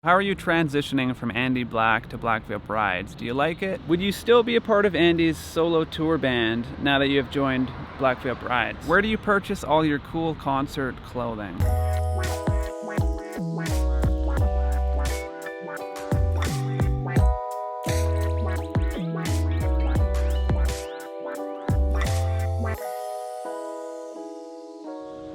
How are you transitioning from Andy Black to Black Veil Brides? Do you like it? Would you still be a part of Andy's solo tour band now that you have joined Black Veil Brides? Where do you purchase all your cool concert clothing?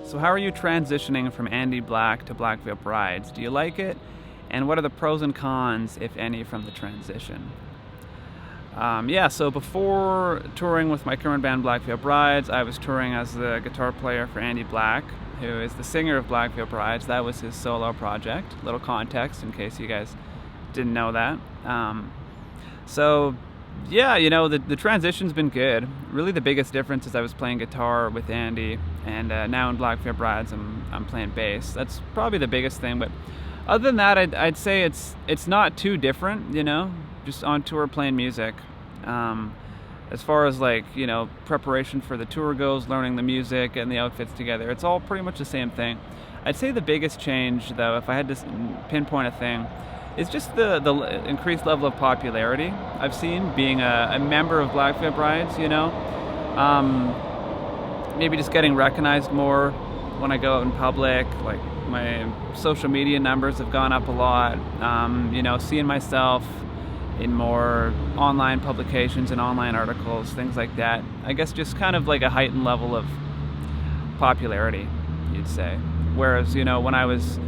So how are you transitioning from Andy Black to Black Veil Brides? Do you like it? And what are the pros and cons, if any, from the transition? So before touring with my current band Black Veil Brides, I was touring as the guitar player for Andy Black, who is the singer of Black Veil Brides. That was his solo project. A little context in case you guys didn't know that. The transition's been good. Really the biggest difference is I was playing guitar with Andy, and now in Black Veil Brides I'm playing bass. That's probably the biggest thing, but other than that, I'd say it's not too different, just on tour playing music. As far as preparation for the tour goes, learning the music and the outfits together, it's all pretty much the same thing. I'd say the biggest change, though, if I had to pinpoint a thing, is just the increased level of popularity I've seen being a member of Black Veil Brides, maybe just getting recognized more when I go out in public. Like, my social media numbers have gone up a lot. Seeing myself in more online publications and online articles, things like that. I guess just kind of like a heightened level of popularity, you'd say. Whereas, when I was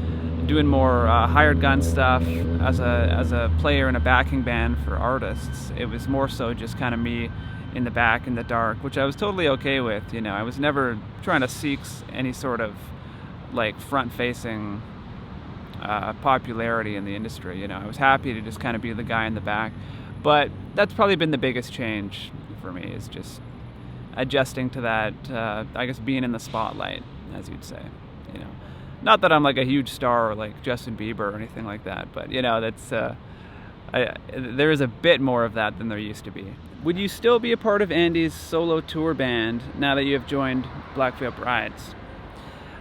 doing more hired gun stuff as a player in a backing band for artists, it was more so just kind of me in the back in the dark, which I was totally okay with. I was never trying to seek any sort of front-facing popularity in the industry. I was happy to just kind of be the guy in the back. But that's probably been the biggest change for me, is just adjusting to that, I guess being in the spotlight, as you'd say. Not that I'm like a huge star or like Justin Bieber or anything like that, but that's there is a bit more of that than there used to be. Would you still be a part of Andy's solo tour band now that you have joined Black Veil Brides?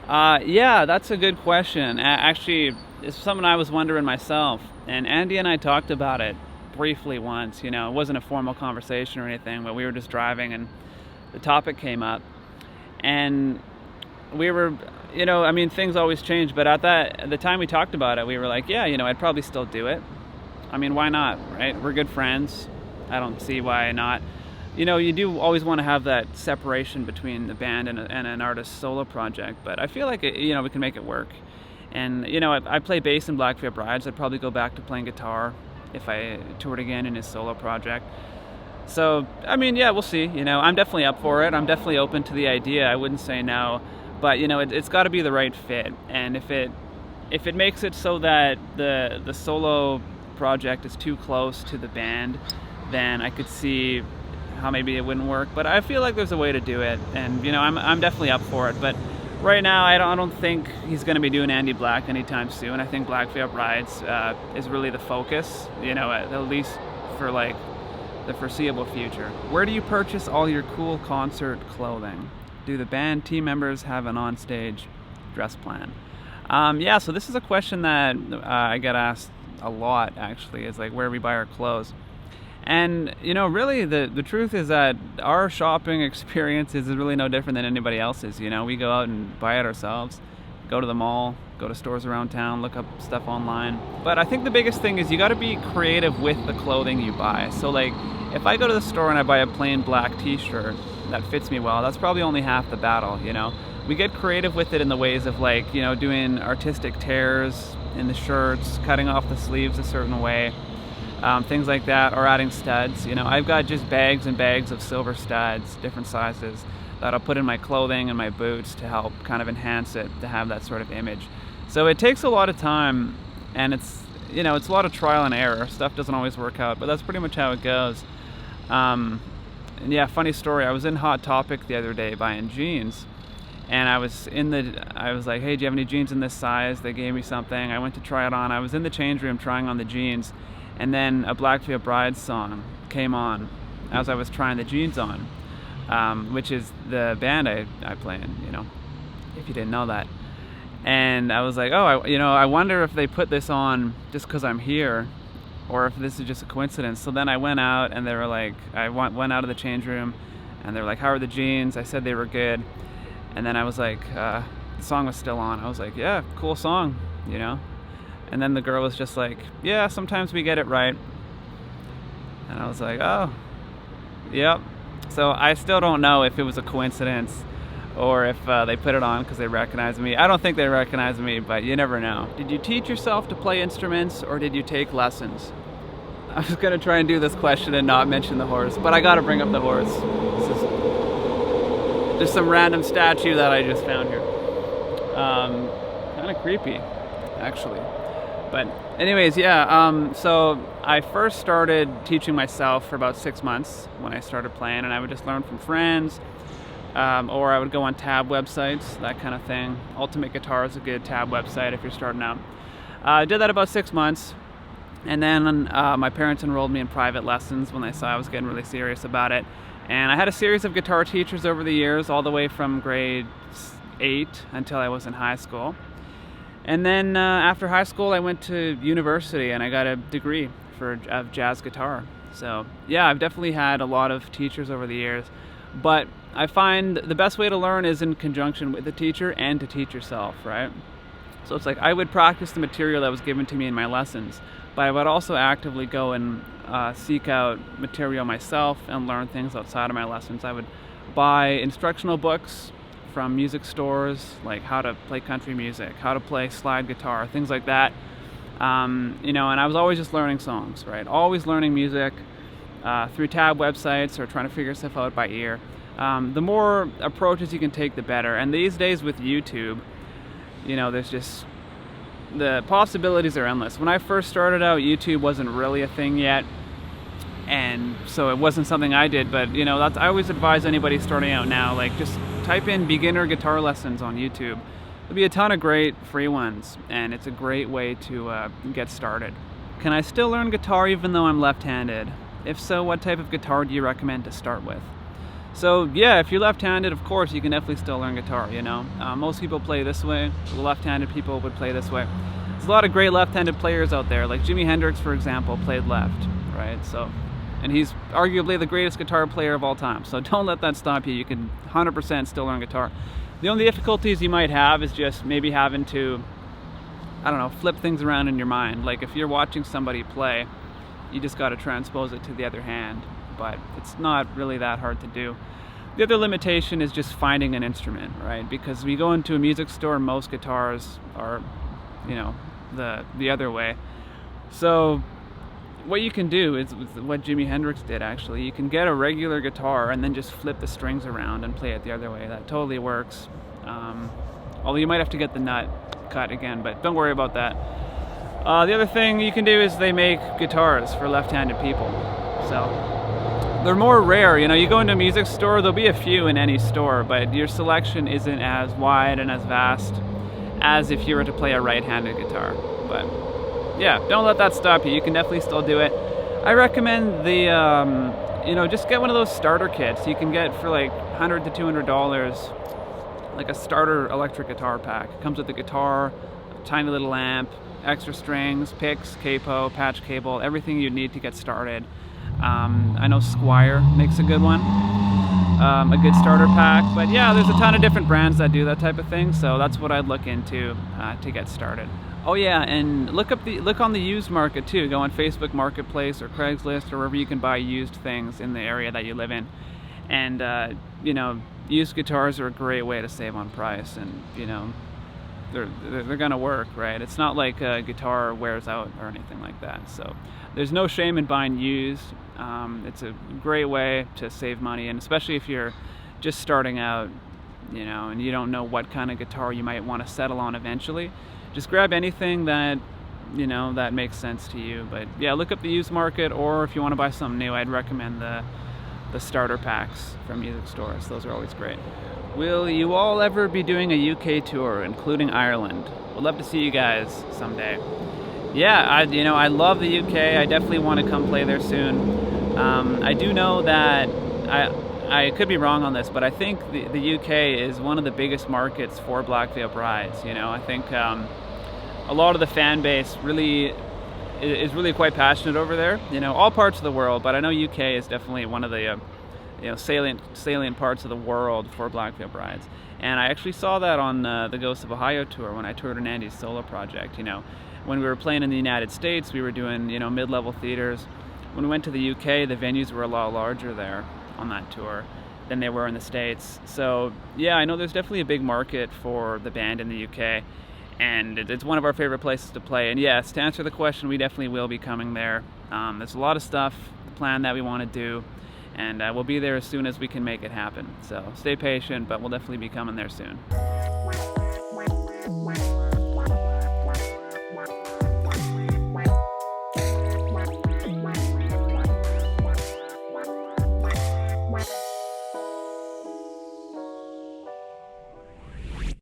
That's a good question. Actually, it's something I was wondering myself, and Andy and I talked about it briefly once. It wasn't a formal conversation or anything, but we were just driving and the topic came up, and we were, things always change, but at the time we talked about it, we were like, I'd probably still do it. Why not, right? We're good friends. I don't see why not. You do always want to have that separation between the band and an artist's solo project, but I feel like we can make it work. And I play bass in Black Veil Brides. I'd probably go back to playing guitar if I toured again in his solo project. So we'll see. I'm definitely up for it. I'm definitely open to the idea. I wouldn't say no, but it's got to be the right fit. And if it makes it so that the solo project is too close to the band, then I could see how maybe it wouldn't work. But I feel like there's a way to do it, and I'm definitely up for it. But right now, I don't think he's going to be doing Andy Black anytime soon. I think Black Veil Brides is really the focus, at least for the foreseeable future. Where do you purchase all your cool concert clothing? Do the band team members have an onstage dress plan? So this is a question that I get asked a lot, actually, is where we buy our clothes. And, really the truth is that our shopping experience is really no different than anybody else's. We go out and buy it ourselves, go to the mall, go to stores around town, look up stuff online. But I think the biggest thing is you got to be creative with the clothing you buy. So, if I go to the store and I buy a plain black t-shirt that fits me well, that's probably only half the battle, We get creative with it in the ways of doing artistic tears in the shirts, cutting off the sleeves a certain way. Things like that, or adding studs. I've got just bags and bags of silver studs, different sizes, that I'll put in my clothing and my boots to help kind of enhance it, to have that sort of image. So it takes a lot of time, and it's a lot of trial and error. Stuff doesn't always work out, but that's pretty much how it goes. Funny story, I was in Hot Topic the other day buying jeans, and I was like, hey, do you have any jeans in this size? They gave me something. I went to try it on. I was in the change room trying on the jeans, and then a Black Veil Brides song came on as I was trying the jeans on, which is the band I play in, if you didn't know that. And I was like, oh, I wonder if they put this on just because I'm here, or if this is just a coincidence. So then I went out, and they were like, I went out of the change room, and they were like, how are the jeans? I said they were good. And then I was like, the song was still on. I was like, yeah, cool song, And then the girl was just like, yeah, sometimes we get it right. And I was like, oh, yep. So I still don't know if it was a coincidence or if they put it on because they recognized me. I don't think they recognized me, but you never know. Did you teach yourself to play instruments, or did you take lessons? I was going to try and do this question and not mention the horse, but I got to bring up the horse. This is just some random statue that I just found here. Kind of creepy, actually. But anyways, yeah, so I first started teaching myself for about 6 months when I started playing, and I would just learn from friends, or I would go on tab websites, that kind of thing. Ultimate Guitar is a good tab website if you're starting out. I did that about 6 months, and then my parents enrolled me in private lessons when they saw I was getting really serious about it. And I had a series of guitar teachers over the years, all the way from grade 8 until I was in high school. And then after high school, I went to university and I got a degree of jazz guitar. So yeah, I've definitely had a lot of teachers over the years, but I find the best way to learn is in conjunction with the teacher and to teach yourself, right? So it's like I would practice the material that was given to me in my lessons, but I would also actively go and seek out material myself and learn things outside of my lessons. I would buy instructional books from music stores, like how to play country music, how to play slide guitar, things like that. And I was always just learning songs, right? Always learning music through tab websites or trying to figure stuff out by ear. The more approaches you can take, the better. And these days with YouTube, there's just, the possibilities are endless. When I first started out, YouTube wasn't really a thing yet, and so it wasn't something I did, but I always advise anybody starting out now, like, just type in beginner guitar lessons on YouTube. There'll be a ton of great free ones, and it's a great way to get started. Can I still learn guitar even though I'm left-handed? If so, what type of guitar do you recommend to start with? So yeah, if you're left-handed, of course, you can definitely still learn guitar, Most people play this way. The left-handed people would play this way. There's a lot of great left-handed players out there, like Jimi Hendrix, for example, played left, right? So, and he's arguably the greatest guitar player of all time. So don't let that stop you. You can 100% still learn guitar. The only difficulties you might have is just maybe having to, flip things around in your mind. Like if you're watching somebody play, you just got to transpose it to the other hand. But it's not really that hard to do. The other limitation is just finding an instrument, right? Because when you go into a music store, most guitars are, the other way. So what you can do is what Jimi Hendrix did, actually. You can get a regular guitar and then just flip the strings around and play it the other way. That totally works. Although you might have to get the nut cut again, but don't worry about that. The other thing you can do is they make guitars for left-handed people. So they're more rare. You go into a music store, there'll be a few in any store, but your selection isn't as wide and as vast as if you were to play a right-handed guitar. But yeah, don't let that stop you. You can definitely still do it. I recommend just get one of those starter kits you can get for like $100 to $200, like a starter electric guitar pack. It comes with the guitar, a tiny little amp, extra strings, picks, capo, patch cable, everything you need to get started. I know Squier makes a good one, a good starter pack, but yeah, there's a ton of different brands that do that type of thing, so that's what I'd look into to get started. Oh yeah, and look on the used market too. Go on Facebook Marketplace or Craigslist or wherever you can buy used things in the area that you live in. And used guitars are a great way to save on price, and they're gonna work, right? It's not like a guitar wears out or anything like that. So there's no shame in buying used. It's a great way to save money, and especially if you're just starting out, and you don't know what kind of guitar you might want to settle on eventually. Just grab anything that that makes sense to you. But yeah, look up the used market, or if you want to buy something new, I'd recommend the starter packs from music stores. Those are always great. Will you all ever be doing a UK tour, including Ireland? Would love to see you guys someday. Yeah, I love the UK. I definitely want to come play there soon. I do know that I could be wrong on this, but I think the UK is one of the biggest markets for Black Veil Brides. You know, I think a lot of the fan base really is really quite passionate over there. You know, all parts of the world, but I know UK is definitely one of the salient parts of the world for Black Veil Brides. And I actually saw that on the Ghosts of Ohio tour when I toured on Andy's solo project. You know, when we were playing in the United States, we were doing mid-level theaters. When we went to the UK, the venues were a lot larger there on that tour than they were in the States. So yeah, I know there's definitely a big market for the band in the UK, and it's one of our favorite places to play. And yes, to answer the question, we definitely will be coming there. There's a lot of stuff planned that we want to do, and we'll be there as soon as we can make it happen. So stay patient, but we'll definitely be coming there soon.